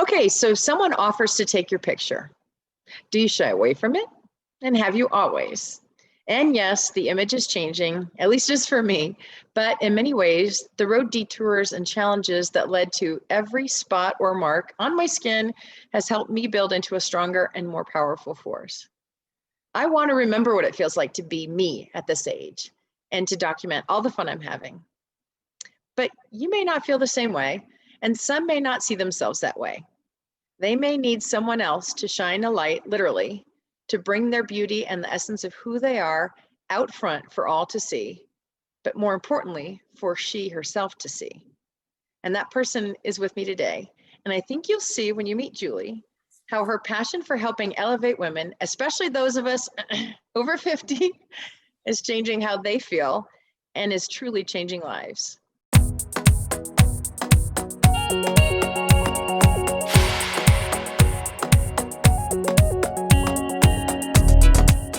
Okay, so someone offers to take your picture. Do you shy away from it? And have you always? And yes, the image is changing, at least just for me, but in many ways, the road detours and challenges that led to every spot or mark on my skin has helped me build into a stronger and more powerful force. I want to remember what it feels like to be me at this age and to document all the fun I'm having. But you may not feel the same way, and some may not see themselves that way. They may need someone else to shine a light, literally, to bring their beauty and the essence of who they are out front for all to see, but more importantly, for she herself to see. And that person is with me today. And I think you'll see when you meet Julie how her passion for helping elevate women, especially those of us over 50, is changing how they feel and is truly changing lives.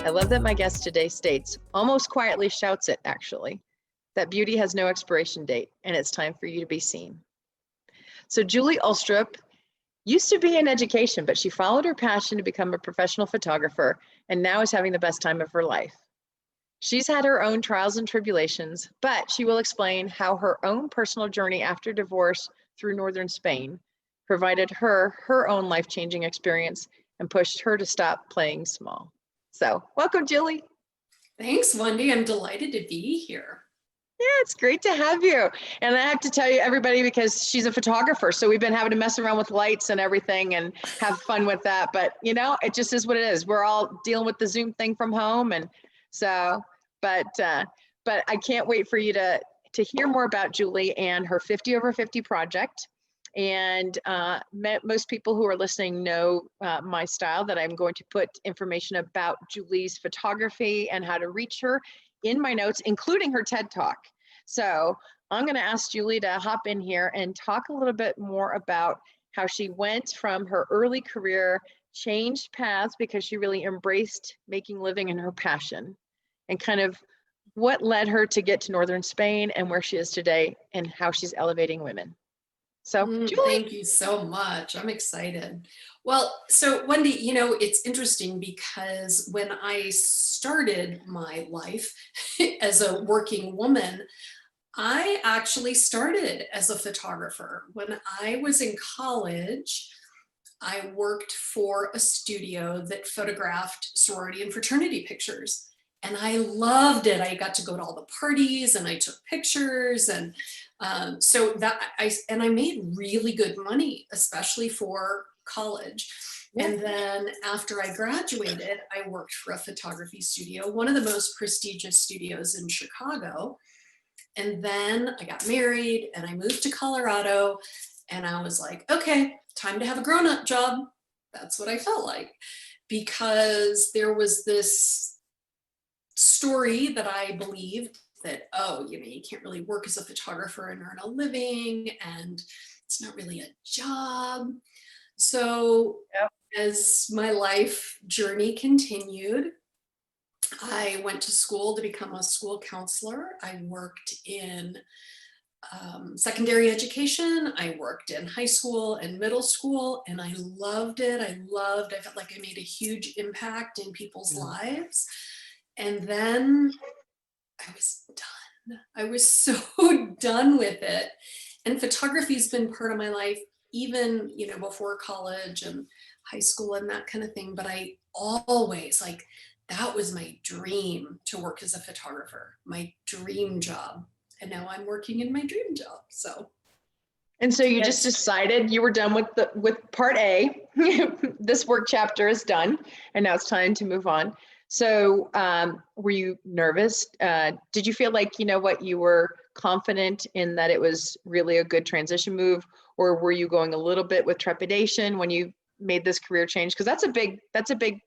I love that my guest today states, almost quietly shouts it actually, that beauty has no expiration date and it's time for you to be seen. So Julie Ulstrup used to be in education, but she followed her passion to become a professional photographer and now is having the best time of her life. She's had her own trials and tribulations, but she will explain how her own personal journey after divorce through northern Spain provided her own life-changing experience and pushed her to stop playing small. So welcome, Julie. Thanks, Wendy. I'm delighted to be here. Yeah, it's great to have you. And I have to tell you, everybody, because she's a photographer, so we've been having to mess around with lights and everything and have fun with that. But, you know, it just is what it is. We're all dealing with the Zoom thing from home. And so, but I can't wait for you to hear more about Julie and her 50 over 50 project. And most people who are listening know my style, that I'm going to put information about Julie's photography and how to reach her in my notes, including her TED Talk. So I'm going to ask Julie to hop in here and talk a little bit more about how she went from her early career, changed paths because she really embraced making living in her passion, and kind of what led her to get to northern Spain and where she is today and how she's elevating women. So, Julie. Thank you so much. I'm excited. Well, so Wendy, you know, it's interesting because when I started my life as a working woman, I actually started as a photographer. When I was in college, I worked for a studio that photographed sorority and fraternity pictures. And I loved it. I got to go to all the parties and I took pictures, and so that I made really good money, especially for college. Yeah. And then after I graduated, I worked for a photography studio, one of the most prestigious studios in Chicago. And then I got married and I moved to Colorado, and I was like, okay, time to have a grown-up job. That's what I felt like, because there was this story that I believed that, oh, you know, you can't really work as a photographer and earn a living, and it's not really a job. So as my life journey continued, I went to school to become a school counselor. I worked in secondary education. I worked in high school and middle school, and I loved it. I felt like I made a huge impact in people's lives. And then I was done. I was so done with it. And photography's been part of my life, even, you know, before college and high school and that kind of thing. But I always, like, that was my dream, to work as a photographer, my dream job. And now I'm working in my dream job. So. And so you just decided you were done with part A. This work chapter is done, and now it's time to move on. So were you nervous? Did you feel like, you know what, you were confident in that it was really a good transition move, or were you going a little bit with trepidation when you made this career change? Because that's a big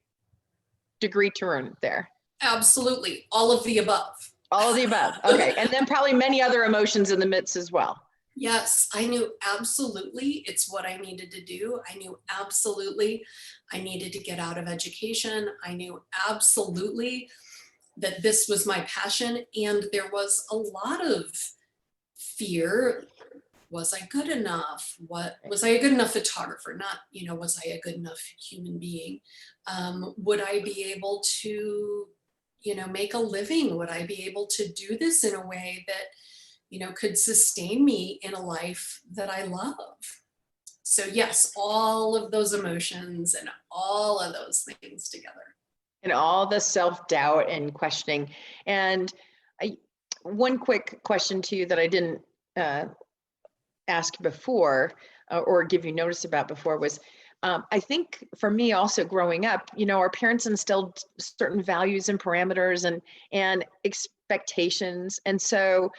degree to earn there. Absolutely. All of the above. All of the above. Okay. And then probably many other emotions in the midst as well. Yes, I knew absolutely it's what I needed to do. I knew absolutely I needed to get out of education. I knew absolutely that this was my passion. And there was a lot of fear was I good enough? What was I a good enough photographer? Not, was I a good enough human being? Would I be able to, make a living? Would I be able to do this in a way that, could sustain me in a life that I love? So yes, all of those emotions and all of those things together. And all the self-doubt and questioning. And one quick question to you that I didn't ask before or give you notice about before was, I think for me also growing up, our parents instilled certain values and parameters and expectations. And so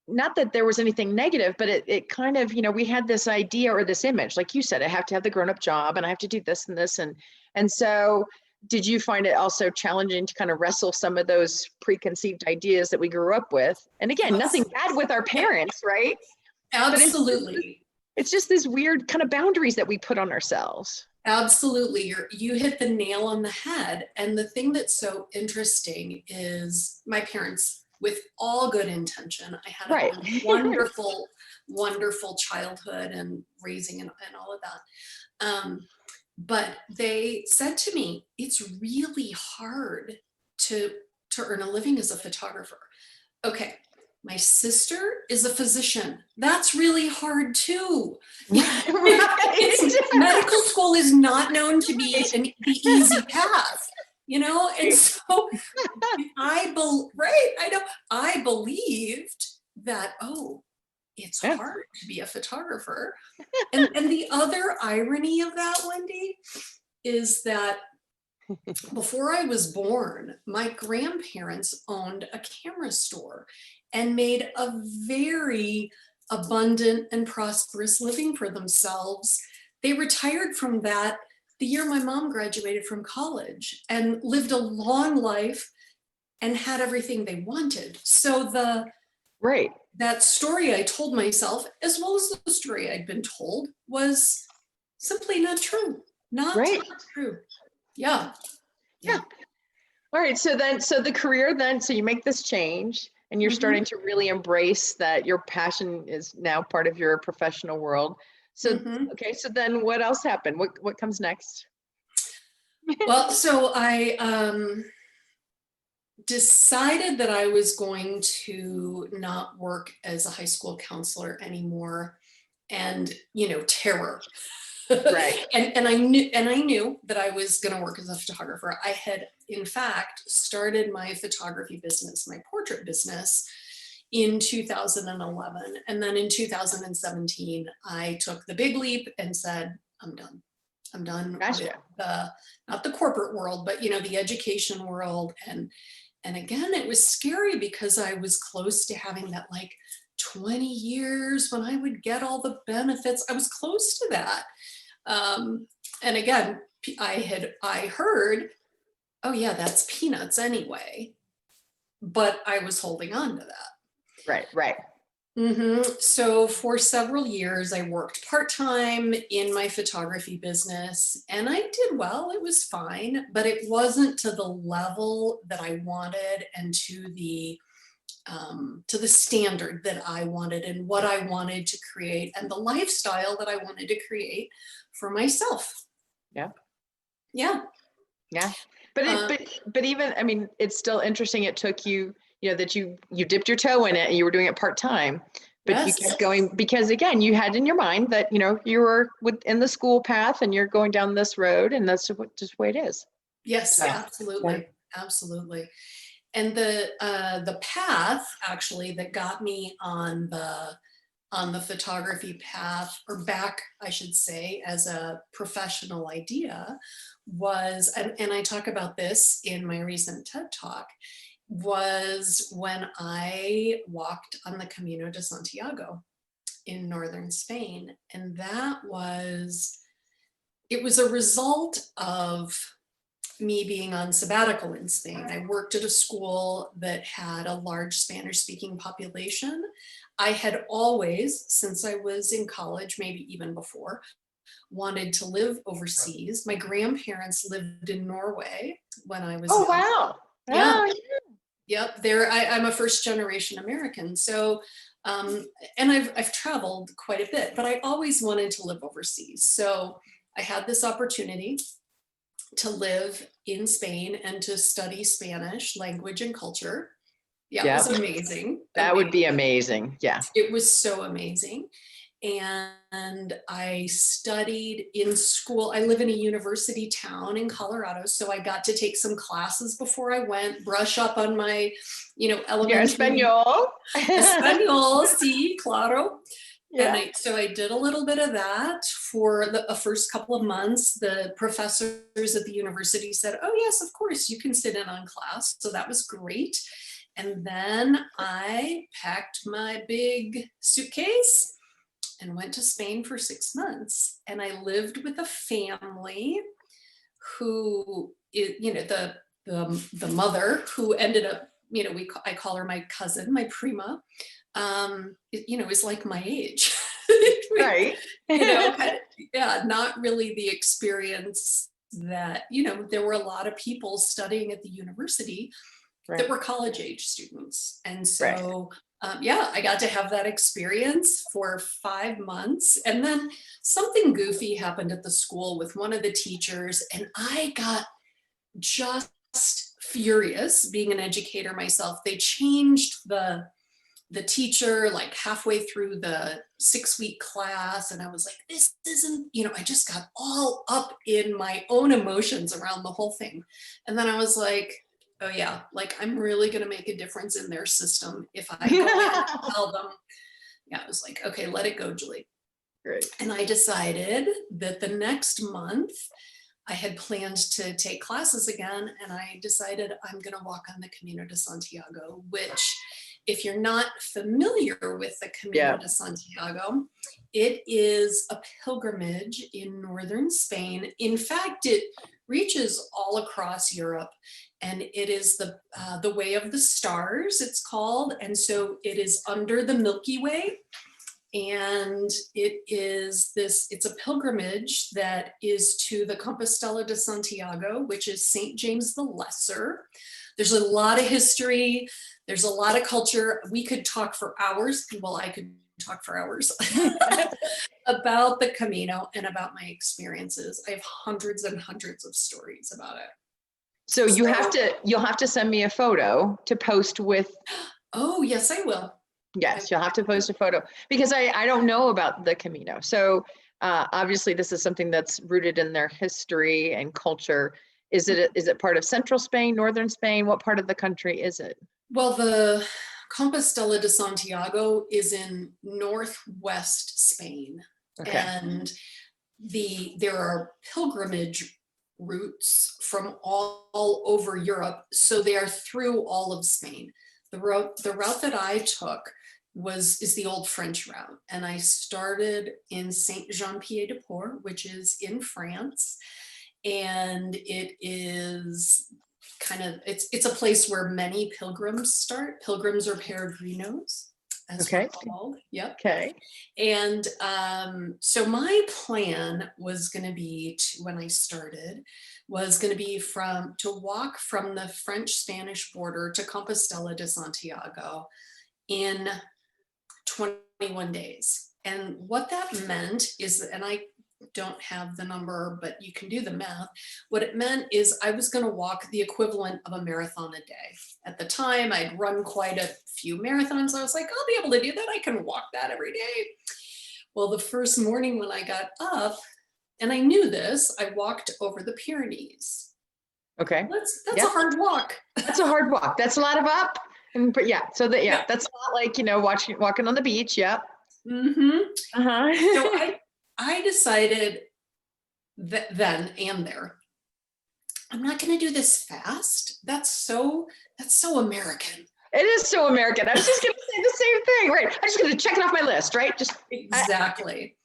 not that there was anything negative, but it kind of, we had this idea or this image, like you said, I have to have the grown-up job and I have to do this and this. And so did you find it also challenging to kind of wrestle some of those preconceived ideas that we grew up with? And again, nothing bad with our parents, right? Absolutely. It's just this weird kind of boundaries that we put on ourselves. Absolutely. You hit the nail on the head. And the thing that's so interesting is my parents, with all good intention, I had a wonderful, wonderful childhood and raising and all of that. But they said to me, it's really hard to earn a living as a photographer. Okay. My sister is a physician. That's really hard too. Medical school is not known to be the easy path, and so I believed that, it's hard to be a photographer. And the other irony of that, Wendy, is that before I was born, my grandparents owned a camera store and made a very abundant and prosperous living for themselves. They retired from that the year my mom graduated from college and lived a long life and had everything they wanted. So that story I told myself, as well as the story I'd been told, was simply not true. Not true. Yeah. All right. So the career so you make this change and you're starting to really embrace that your passion is now part of your professional world. So, okay. So then what else happened? What comes next? Well, so I decided that I was going to not work as a high school counselor anymore. And, terror. Right. and I knew that I was going to work as a photographer. I had, in fact, started my photography business, my portrait business, in 2011. And then in 2017, I took the big leap and said, I'm done. I'm done with not the corporate world, but, the education world. And again, it was scary because I was close to having that 20 years when I would get all the benefits. I was close to that. And again, I heard, oh yeah, that's peanuts anyway, but I was holding on to that. Right. So for several years, I worked part-time in my photography business and I did well, it was fine, but it wasn't to the level that I wanted and to the standard that I wanted and what I wanted to create and the lifestyle that I wanted to create for myself. Yeah. But even, I mean, it's still interesting. It took you, that you dipped your toe in it and you were doing it part-time, but you kept going because again, you had in your mind that, you were in the school path and you're going down this road and that's just the way it is. Yes, absolutely. Absolutely. And the path actually that got me on the photography path, or back, I should say, as a professional idea was, and I talk about this in my recent TED Talk, was when I walked on the Camino de Santiago in northern Spain. And it was a result of me being on sabbatical in Spain. I worked at a school that had a large Spanish-speaking population. I had always, since I was in college, maybe even before, wanted to live overseas. My grandparents lived in Norway when I was young. Wow. Yeah. Yep. I'm a first generation American. So And I've traveled quite a bit, but I always wanted to live overseas. So I had this opportunity to live in Spain and to study Spanish language and culture. Yeah, it Yeah, was amazing. that would be amazing. Yeah. It was so amazing. And I studied in school. I live in a university town in Colorado, so I got to take some classes before I went, brush up on my, Your elementary. Espanol. Español, sí, claro. Yeah. And so I did a little bit of that for the first couple of months. The professors at the university said, oh yes, of course, you can sit in on class. So that was great. And then I packed my big suitcase and went to Spain for 6 months. And I lived with a family who, the mother who ended up, I call her my cousin, my prima, is like my age. Right. Yeah, not really the experience that, there were a lot of people studying at the university that were college age students. And so, I got to have that experience for 5 months. And then something goofy happened at the school with one of the teachers, and I got just furious being an educator myself. They changed the teacher like halfway through the 6-week class. And I was like, this isn't, I just got all up in my own emotions around the whole thing. And then I was like, oh yeah, like I'm really going to make a difference in their system if I go in and tell them. Yeah, I was like, okay, let it go, Julie. Great. And I decided that the next month I had planned to take classes again. And I decided I'm going to walk on the Camino de Santiago, which, if you're not familiar with the Camino de Santiago, it is a pilgrimage in northern Spain. In fact, it reaches all across Europe, and it is the way of the stars, it's called. And so it is under the Milky Way. And it's a pilgrimage that is to the Compostela de Santiago, which is St. James the Lesser. There's a lot of history. There's a lot of culture. We could talk for hours. Well, I could talk for hours about the Camino and about my experiences. I have hundreds and hundreds of stories about it. So you'll have to send me a photo to post with. Oh, yes, I will. Yes, you'll have to post a photo, because I don't know about the Camino. So obviously this is something that's rooted in their history and culture. Is it part of central Spain, northern Spain? What part of the country is it? Well, the Compostela de Santiago is in northwest Spain. Okay. And there are pilgrimage routes from all over Europe. So they are through all of Spain. The route that I took is the old French route. And I started in Saint-Jean-Pied-de-Port, which is in France. And it is it's a place where many pilgrims start. Pilgrims or peregrinos, as we're called. Yep. Okay. And so my plan was going to be when I started was going to be to walk from the French-Spanish border to Compostela de Santiago in 21 days. And what that meant is, and I don't have the number, but you can do the math. What it meant is I was going to walk the equivalent of a marathon a day. At the time, I'd run quite a few marathons. I was like, I'll be able to do that. I can walk that every day. Well, the first morning when I got up, and I knew this, I walked over the Pyrenees. Okay. That's a hard walk. That's a hard walk. That's a lot of up. But that's not like, walking on the beach. Yep. Mm-hmm. Uh-huh. So I decided then and there, I'm not going to do this fast. That's so American. It is so American. I was just going to say the same thing, right? I'm just going to check it off my list, right? Just exactly.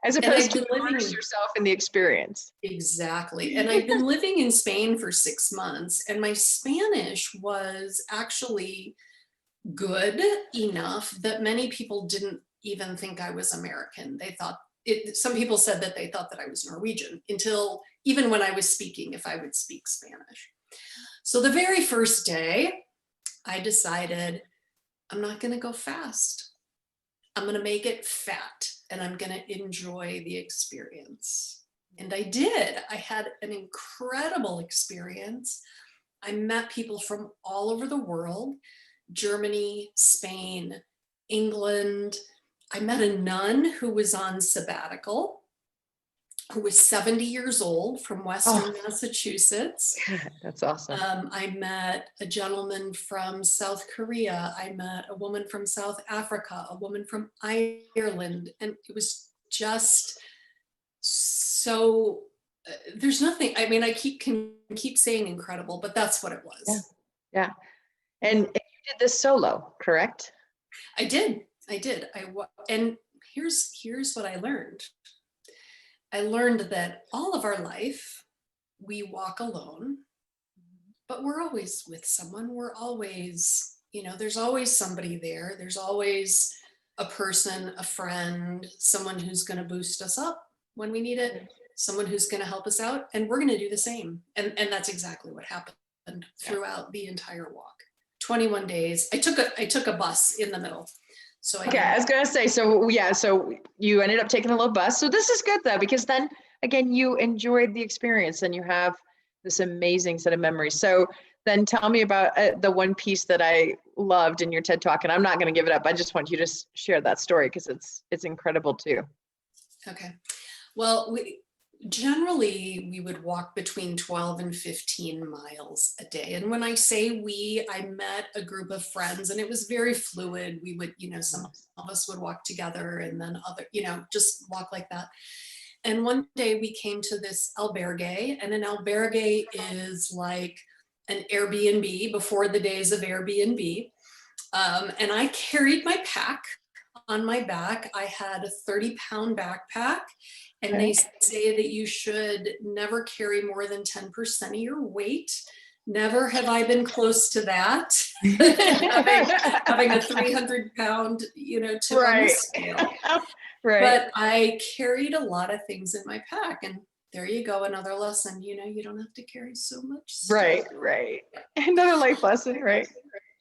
As opposed to immerse yourself in the experience. Exactly. And I've been living in Spain for 6 months, and my Spanish was actually good enough that many people didn't even think I was American. They thought some people said that they thought that I was Norwegian until even when I was speaking, if I would speak Spanish. So the very first day, I decided I'm not going to go fast. I'm going to make it fat and I'm going to enjoy the experience. And I did. I had an incredible experience. I met people from all over the world, Germany, Spain, England. I met a nun who was on sabbatical, who was 70 years old from Western Massachusetts. That's awesome. I met a gentleman from South Korea. I met a woman from South Africa, a woman from Ireland. And it was just so, there's nothing, I mean, can keep saying incredible, but that's what it was. Yeah. And you did this solo, correct? I did. And here's what I learned. I learned that all of our life, we walk alone, but we're always with someone. We're always, there's always somebody there. There's always a person, a friend, someone who's going to boost us up when we need it, someone who's going to help us out, and we're going to do the same. And that's exactly what happened throughout the entire walk. 21 days. I took a bus in the middle. So I was going to say, so you ended up taking a little bus. So this is good though, because then again, you enjoyed the experience and you have this amazing set of memories. So then tell me about the one piece that I loved in your TED Talk, and I'm not going to give it up. I just want you to share that story because it's incredible too. Okay. Well, generally we would walk between 12 and 15 miles a day. And when I say I met a group of friends, and it was very fluid. We would, some of us would walk together and then other, just walk like that. And one day we came to this albergue, and an albergue is like an Airbnb before the days of Airbnb. And I carried my pack on my back. I had a 30-pound backpack, and they say that you should never carry more than 10% of your weight. Never have I been close to that. having a 300-pound, tip on the scale. Right. But I carried a lot of things in my pack, and there you go, another lesson. You don't have to carry so much stuff. Right. Another life lesson, right?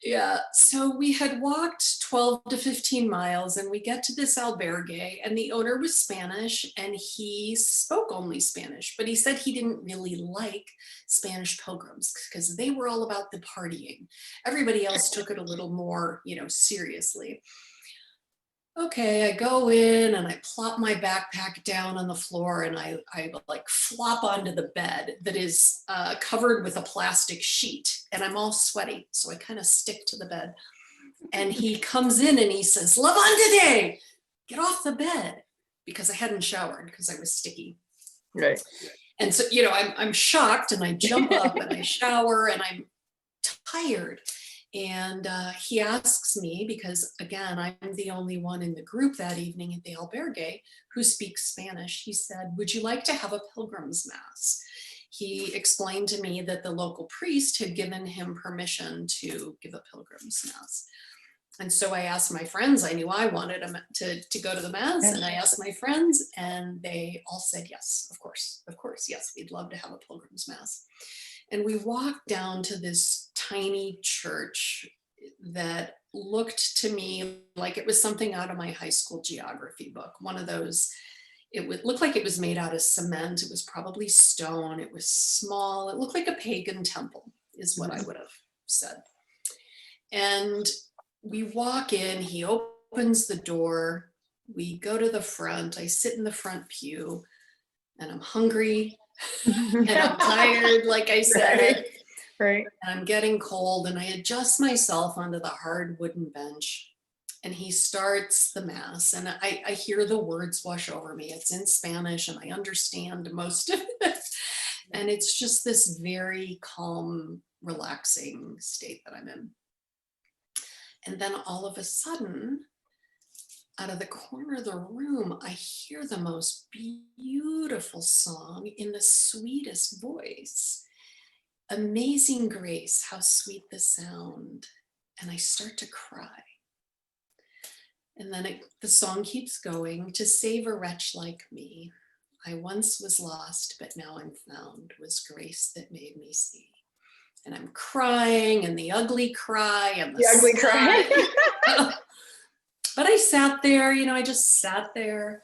Yeah. So we had walked 12 to 15 miles, and we get to this albergue, and the owner was Spanish, and he spoke only Spanish, but he said he didn't really like Spanish pilgrims because they were all about the partying. Everybody else took it a little more, seriously. Okay, I go in and I plop my backpack down on the floor, and I like flop onto the bed that is covered with a plastic sheet, and I'm all sweaty. So I kind of stick to the bed, and he comes in and he says, "Levántate, get off the bed," because I hadn't showered because I was sticky. Right. And so, I'm shocked, and I jump up and I shower, and I'm tired. And he asks me, because again, I'm the only one in the group that evening at the albergue who speaks Spanish. He said, "Would you like to have a pilgrim's mass?" He explained to me that the local priest had given him permission to give a pilgrim's mass. And so I asked my friends. I knew I wanted to go to the mass, and I asked my friends, and they all said yes, of course, yes, we'd love to have a pilgrim's mass. And we walked down to this tiny church that looked to me like it was something out of my high school geography book. One of those, it would look like it was made out of cement. It was probably stone. It was small. It looked like a pagan temple, is what I would have said. And we walk in, he opens the door. We go to the front. I sit in the front pew, and I'm hungry. And I'm tired, like I said, right. And I'm getting cold, and I adjust myself onto the hard wooden bench, and he starts the mass, and I hear the words wash over me. It's in Spanish, and I understand most of it. And it's just this very calm, relaxing state that I'm in. And then all of a sudden, out of the corner of the room, I hear the most beautiful song in the sweetest voice. Amazing Grace, how sweet the sound. And I start to cry. And then the song keeps going. To save a wretch like me, I once was lost, but now I'm found, was grace that made me see. And I'm crying, and the ugly cry, and the ugly cry. But I sat there, I just sat there,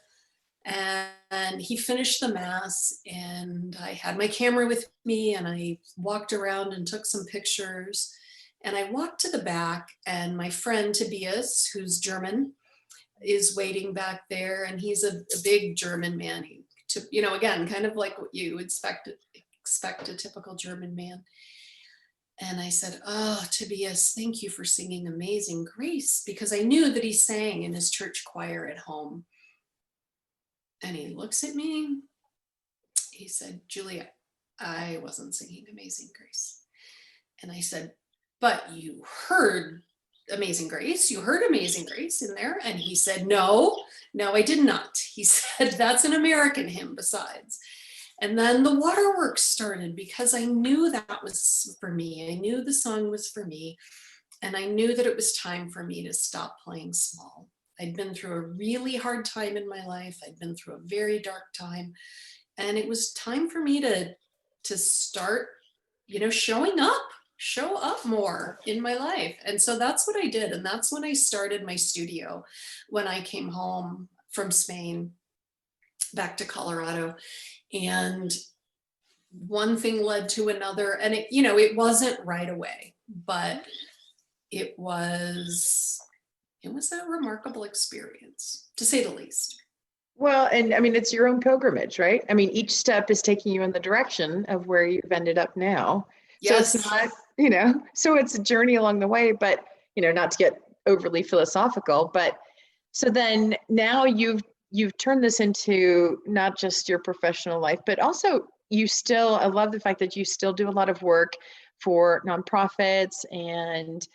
and he finished the mass, and I had my camera with me, and I walked around and took some pictures. And I walked to the back, and my friend Tobias, who's German, is waiting back there, and he's a big German man. Again, kind of like what you would expect a typical German man. And I said, "Oh, Tobias, thank you for singing Amazing Grace," because I knew that he sang in his church choir at home. And he looks at me. He said, "Julia, I wasn't singing Amazing Grace." And I said, "But you heard Amazing Grace. You heard Amazing Grace in there." And he said, "No, I did not." He said, "That's an American hymn besides." And then the waterworks started, because I knew that was for me. I knew the song was for me. And I knew that it was time for me to stop playing small. I'd been through a really hard time in my life. I'd been through a very dark time. And it was time for me to start, show up more in my life. And so that's what I did. And that's when I started my studio, when I came home from Spain back to Colorado. And one thing led to another. And it wasn't right away, but it was a remarkable experience, to say the least. Well, and I mean, it's your own pilgrimage, right? I mean, each step is taking you in the direction of where you've ended up now. Yes. So it's not, so it's a journey along the way, but, not to get overly philosophical, but so then now you've turned this into not just your professional life, but also I love the fact that you still do a lot of work for nonprofits and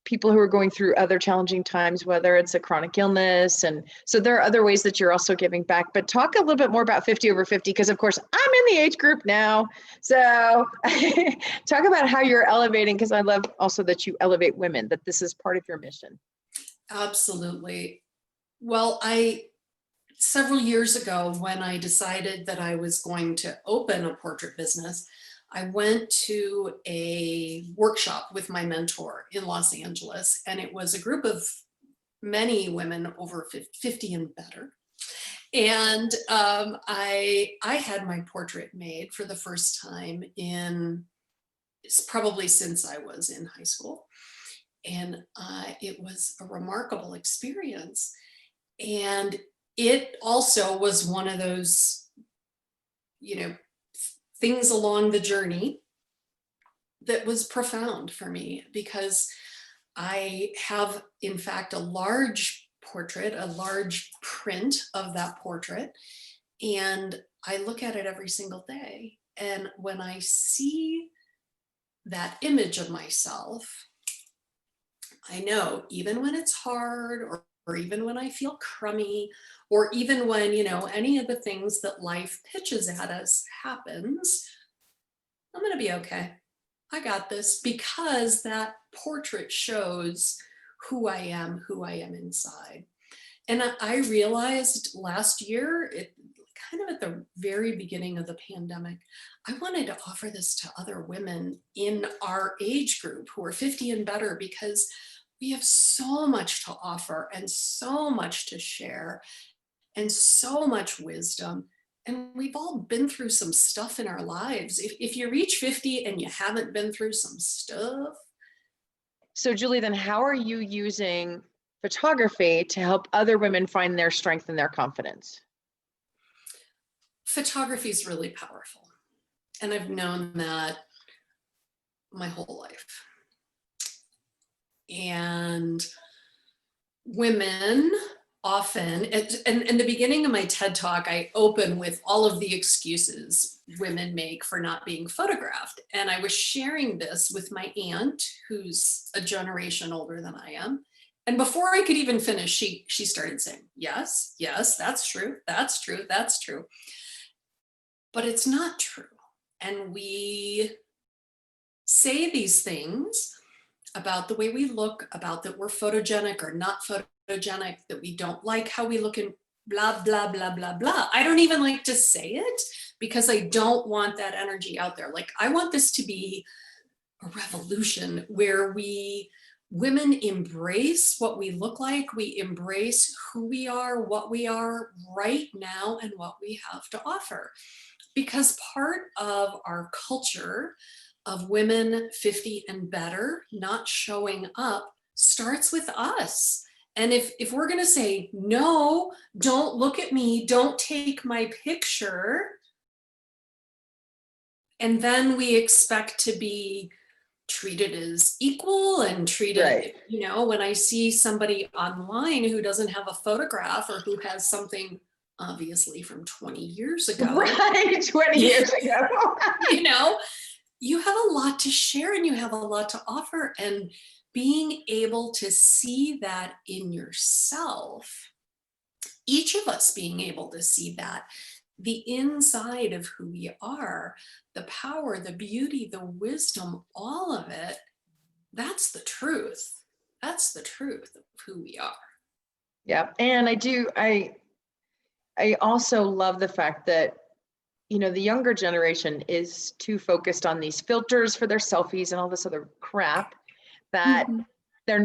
people who are going through other challenging times, whether it's a chronic illness. And so there are other ways that you're also giving back. But talk a little bit more about 50 over 50, because of course I'm in the age group now. So talk about how you're elevating, because I love also that you elevate women, that this is part of your mission. Absolutely. Well, several years ago, when I decided that I was going to open a portrait business, I went to a workshop with my mentor in Los Angeles, and it was a group of many women over 50 and better. And I had my portrait made for the first time probably since I was in high school. And it was a remarkable experience. And it also was one of those, things along the journey that was profound for me, because I have, in fact, a large print of that portrait. And I look at it every single day. And when I see that image of myself, I know, even when it's hard, or even when I feel crummy, or even when, any of the things that life pitches at us happens, I'm going to be okay. I got this, because that portrait shows who I am inside. And I realized last year, kind of at the very beginning of the pandemic, I wanted to offer this to other women in our age group who are 50 and better, because we have so much to offer and so much to share and so much wisdom. And we've all been through some stuff in our lives. If you reach 50 and you haven't been through some stuff. So Julie, then how are you using photography to help other women find their strength and their confidence? Photography is really powerful. And I've known that my whole life. And women often, in the beginning of my TED Talk, I open with all of the excuses women make for not being photographed. And I was sharing this with my aunt, who's a generation older than I am. And before I could even finish, she started saying, yes, that's true, that's true, that's true. But it's not true. And we say these things about the way we look, about that we're photogenic or not photogenic, that we don't like how we look, and blah, blah, blah, blah, blah. I don't even like to say it, because I don't want that energy out there. Like, I want this to be a revolution where we women embrace what we look like. We embrace who we are, what we are right now, and what we have to offer. Because part of our culture of women 50 and better not showing up starts with us. And if we're going to say, no, don't look at me, don't take my picture, and then we expect to be treated as equal and treated, Right. you know, when I see somebody online who doesn't have a photograph or who has something obviously from 20 years ago, Right, 20 years ago. you know, you have a lot to share and you have a lot to offer. And being able to see that in yourself, each of us being able to see that, the inside of who we are, the power, the beauty, the wisdom, all of it, that's the truth. That's the truth of who we are. Yeah, and I also love the fact that, you know, the younger generation is too focused on these filters for their selfies and all this other crap that Mhm. they're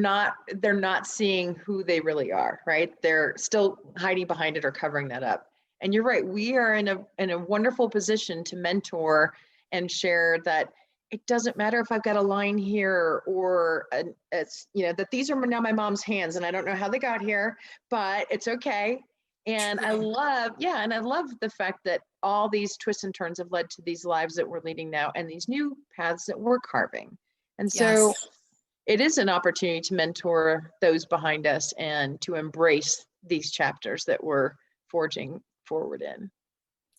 not seeing who they really are, right? They're still hiding behind it or covering that up. And you're right, we are in a wonderful position to mentor and share that it doesn't matter if I've got a line here or it's, you know, that these are now my mom's hands and I don't know how they got here, but it's okay. And I True. love, yeah, and I love the fact that all these twists and turns have led to these lives that we're leading now and these new paths that we're carving. And Yes, so it is an opportunity to mentor those behind us and to embrace these chapters that we're forging forward in.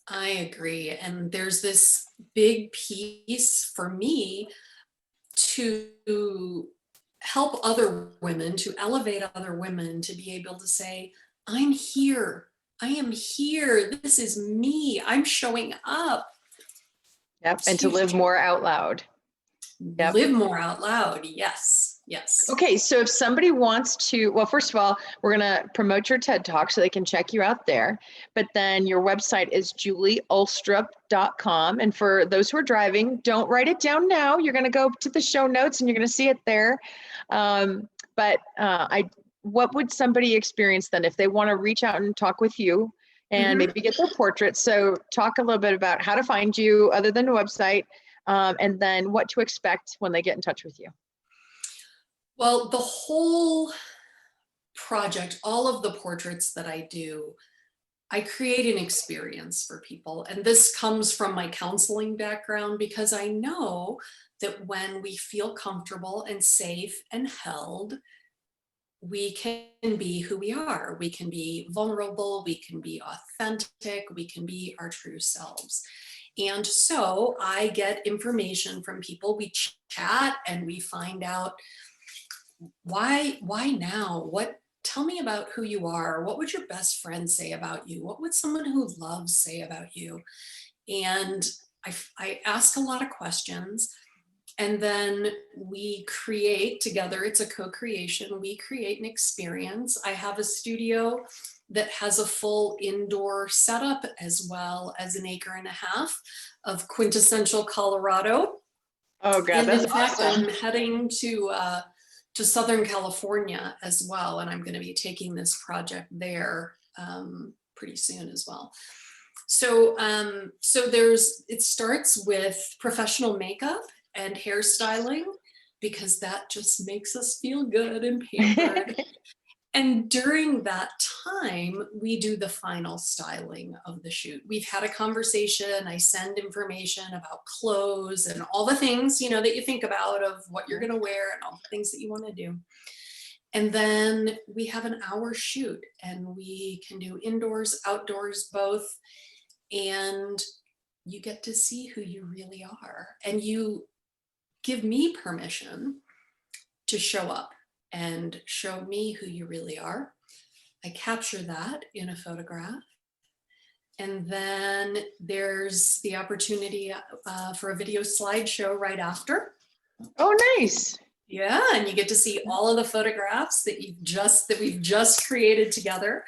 I agree. And there's this big piece for me to help other women, to elevate other women, to be able to say, I'm here. I am here. This is me. I'm showing up. Yep. It's And to live huge. more out loud. Yep. Live more out loud. Yes. Yes. Okay, so if somebody wants to, well, first of all, we're going to promote your TED Talk so they can check you out there. But then your website is julieulstrup.com. And for those who are driving, don't write it down now. You're going to go to the show notes and you're going to see it there. What would somebody experience then if they want to reach out and talk with you and Mhm. maybe get their portrait? So talk a little bit about how to find you other than the website, and then what to expect when they get in touch with you. Well, the whole project, all of the portraits that I do, I create an experience for people. And this comes from my counseling background because I know that when we feel comfortable and safe and held, we can be who we are. We can be vulnerable, we can be authentic, we can be our true selves. And so I get information from people, we chat and we find out why now? What, tell me about who you are. What would your best friend say about you? What would someone who loves say about you? And I ask a lot of questions. And then we create together, it's a co-creation, we create an experience. I have a studio that has a full indoor setup as well as an acre and a half of quintessential Colorado. Oh God, And that's in fact, awesome. I'm heading to Southern California as well. And I'm going to be taking this project there pretty soon as well. So, it starts with professional makeup and hairstyling because that just makes us feel good and pampered. And during that time, we do the final styling of the shoot. We've had a conversation. I send information about clothes and all the things, you know, that you think about of what you're going to wear and all the things that you want to do. And then we have an hour shoot and we can do indoors, outdoors, both. And you get to see who you really are. And you give me permission to show up and show me who you really are. I capture that in a photograph. And then there's the opportunity for a video slideshow right after. Oh, nice. Yeah, and you get to see all of the photographs that we've just created together.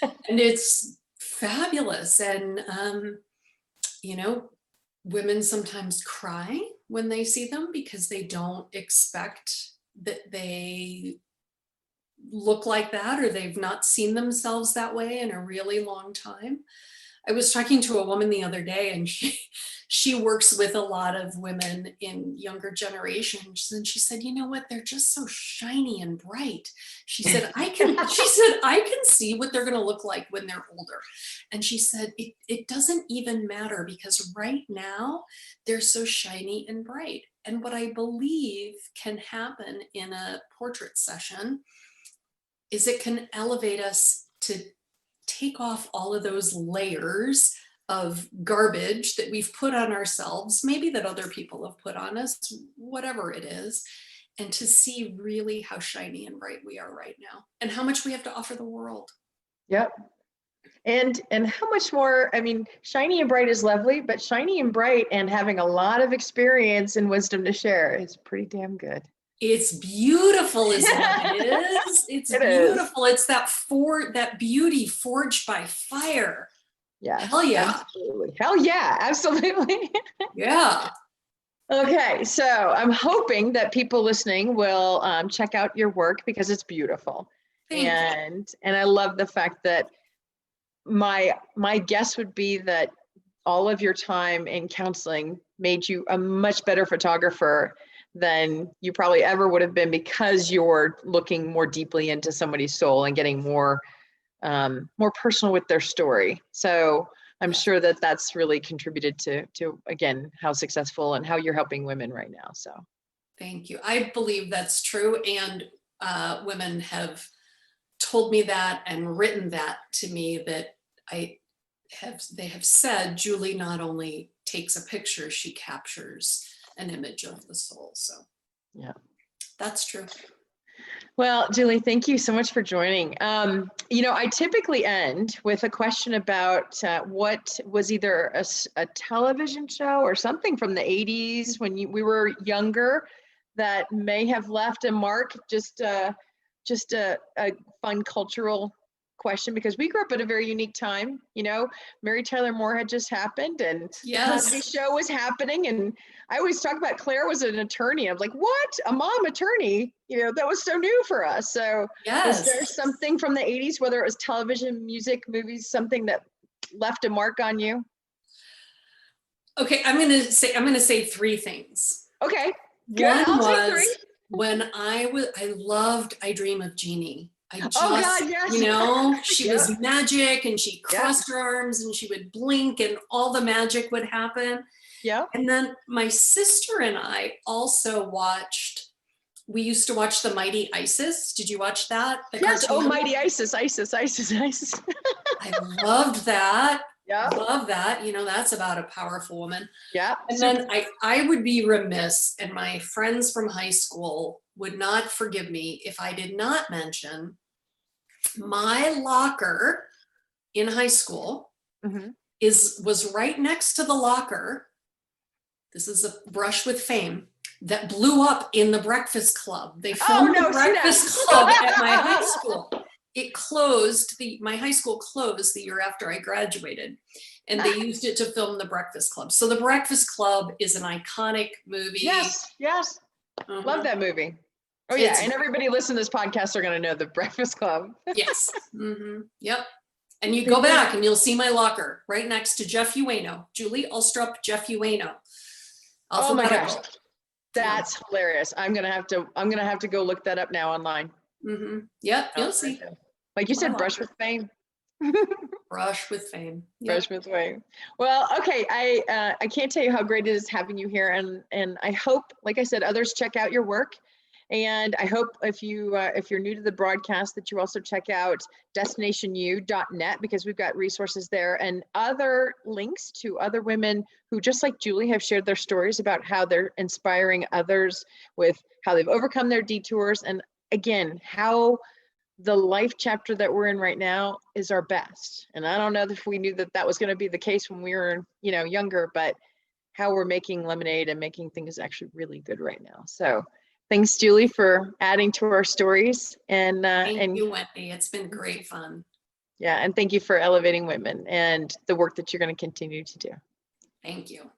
And it's fabulous. And you know, women sometimes cry when they see them because they don't expect that they look like that, or they've not seen themselves that way in a really long time. I was talking to a woman the other day, and she works with a lot of women in younger generations, and she said, you know what, they're just so shiny and bright. She said, I can see what they're going to look like when they're older. And she said, it doesn't even matter, because right now they're so shiny and bright. And what I believe can happen in a portrait session is it can elevate us to take off all of those layers of garbage that we've put on ourselves, maybe that other people have put on us, whatever it is, and to see really how shiny and bright we are right now and how much we have to offer the world. Yep. And how much more, I mean, shiny and bright is lovely, but shiny and bright and having a lot of experience and wisdom to share is pretty damn good. It's beautiful is what it is. It's beautiful. It's that beauty forged by fire. Yeah. Hell yeah. Absolutely. Hell yeah. Absolutely. Yeah. Okay. So I'm hoping that people listening will check out your work, because it's beautiful. Thank you. And I love the fact that my guess would be that all of your time in counseling made you a much better photographer than you probably ever would have been, because you're looking more deeply into somebody's soul and getting more personal with their story. So I'm sure that that's really contributed to again, how successful and how you're helping women right now. So thank you. I believe that's true. And women have told me that and written that to me, that they have said, Julie not only takes a picture, she captures an image of the soul. So yeah, that's true. Well, Julie, thank you so much for joining. I typically end with a question about what was either a television show or something from the 80s when we were younger that may have left a mark. Just a fun cultural question, because we grew up at a very unique time. Mary Tyler Moore had just happened, and Yes. the Cosby Show was happening, and I always talk about Claire was an attorney. I'm like, what? A mom attorney? That was so new for us. So yes. Was there something from the 80s, whether it was television, music, movies, something that left a mark on you? Okay, I'm gonna say three things. Okay, good. One was when I Dream of Jeannie. Oh God, yes. She was magic, and she crossed her arms and she would blink and all the magic would happen. Yeah. And then my sister and I also we used to watch The Mighty Isis. Did you watch that? Yes. Cartoon? Oh, Mighty Isis. I loved that. Yeah. Love that. That's about a powerful woman. Yeah. And then I would be remiss, and my friends from high school would not forgive me if I did not mention my locker in high school was right next to the locker. This is a brush with fame that blew up in the Breakfast Club. They filmed the Breakfast Club at my high school. It closed, my high school closed the year after I graduated, and they used it to film the Breakfast Club. So the Breakfast Club is an iconic movie. Yes. Love that movie. Oh yeah, and everybody listening to this podcast are going to know the Breakfast Club. Yes. Yep. And you go back and you'll see my locker right next to Jeff Ueno, Julie Ulstrup, Jeff Ueno. Oh my gosh, that's hilarious! I'm gonna have to go look that up now online. Yep, you'll see. Like you said, brush with fame. Brush with fame. Yep. Brush with fame. Well, okay. I can't tell you how great it is having you here, and I hope, like I said, others check out your work. And I hope if you're new to the broadcast, that you also check out DestinationU.net, because we've got resources there and other links to other women who, just like Julie, have shared their stories about how they're inspiring others with how they've overcome their detours, and again, how the life chapter that we're in right now is our best. And I don't know if we knew that was going to be the case when we were, younger, but how we're making lemonade and making things actually really good right now. So thanks, Julie, for adding to our stories. And thank you, Wendy. It's been great fun. Yeah, and thank you for elevating women and the work that you're going to continue to do. Thank you.